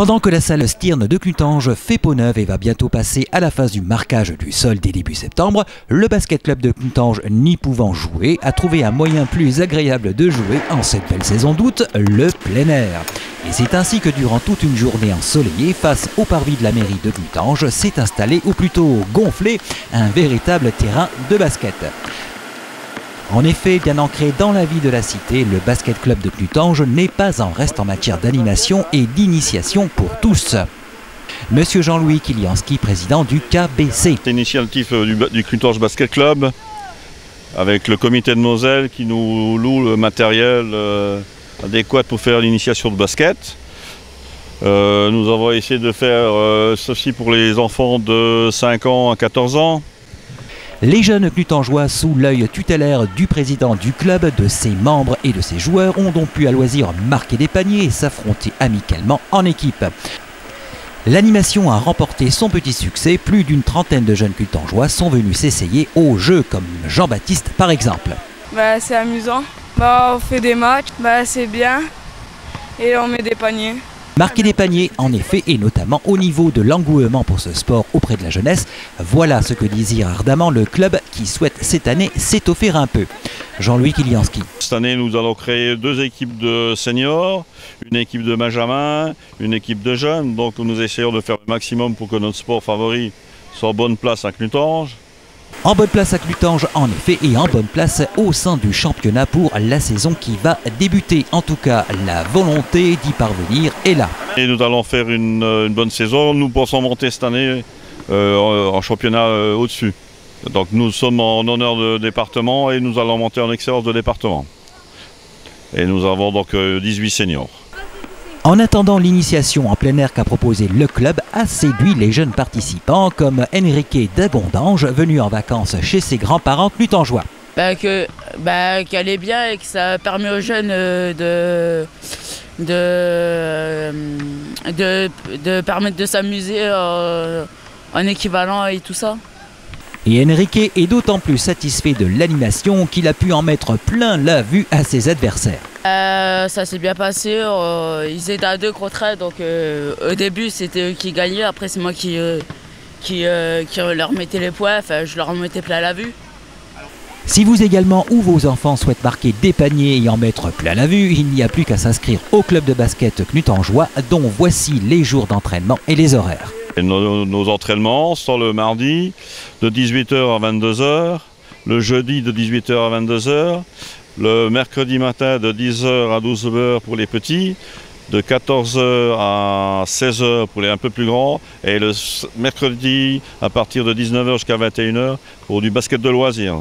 Pendant que la salle Stirn de Clutange fait peau neuve et va bientôt passer à la phase du marquage du sol dès début septembre, le basket club de Clutange, n'y pouvant jouer, a trouvé un moyen plus agréable de jouer en cette belle saison d'août, le plein air. Et c'est ainsi que durant toute une journée ensoleillée, face au parvis de la mairie de Clutange, s'est installé, ou plutôt gonflé, un véritable terrain de basket. En effet, bien ancré dans la vie de la cité, le basket club de Clutange n'est pas en reste en matière d'animation et d'initiation pour tous. Monsieur Jean-Louis Kilianski, président du KBC. C'est l'initiative du Clutange Basket Club, avec le comité de Moselle qui nous loue le matériel adéquat pour faire l'initiation de basket. Nous avons essayé de faire ceci pour les enfants de 5 ans à 14 ans. Les jeunes Clutangeois, sous l'œil tutélaire du président du club, de ses membres et de ses joueurs, ont donc pu à loisir marquer des paniers et s'affronter amicalement en équipe. L'animation a remporté son petit succès. Plus d'une trentaine de jeunes Clutangeois sont venus s'essayer au jeu, comme Jean-Baptiste par exemple. C'est amusant. On fait des matchs, c'est bien. Et on met des paniers. Marquer des paniers, en effet, et notamment au niveau de l'engouement pour ce sport auprès de la jeunesse, voilà ce que désire ardemment le club qui souhaite cette année s'étoffer un peu. Jean-Louis Kilianski. Cette année, nous allons créer 2 équipes de seniors, une équipe de benjamin, une équipe de jeunes. Donc nous essayons de faire le maximum pour que notre sport favori soit en bonne place à Clutange. En bonne place à Clutange, en effet, et en bonne place au sein du championnat pour la saison qui va débuter. En tout cas, la volonté d'y parvenir est là. Et nous allons faire une bonne saison. Nous pensons monter cette année en championnat au-dessus. Donc nous sommes en honneur de département et nous allons monter en excellence de département. Et nous avons donc 18 seniors. En attendant, l'initiation en plein air qu'a proposé le club a séduit les jeunes participants comme Enrique Dagondange, venu en vacances chez ses grands-parents clutangeois. Qu'elle est bien et que ça permet aux jeunes de permettre de s'amuser en équivalent et tout ça. Et Enrique est d'autant plus satisfait de l'animation qu'il a pu en mettre plein la vue à ses adversaires. Ça s'est bien passé, ils étaient à 2 contre 1, donc au début c'était eux qui gagnaient, après c'est moi qui leur mettais les points, je leur mettais plein la vue. Si vous également ou vos enfants souhaitent marquer des paniers et en mettre plein la vue, il n'y a plus qu'à s'inscrire au club de basket Clutangeois, dont voici les jours d'entraînement et les horaires. Et nos entraînements sont le mardi de 18 h à 22 h, le jeudi de 18 h à 22 h, le mercredi matin de 10 h à 12 h pour les petits, de 14 h à 16 h pour les un peu plus grands, et le mercredi à partir de 19 h jusqu'à 21 h pour du basket de loisirs.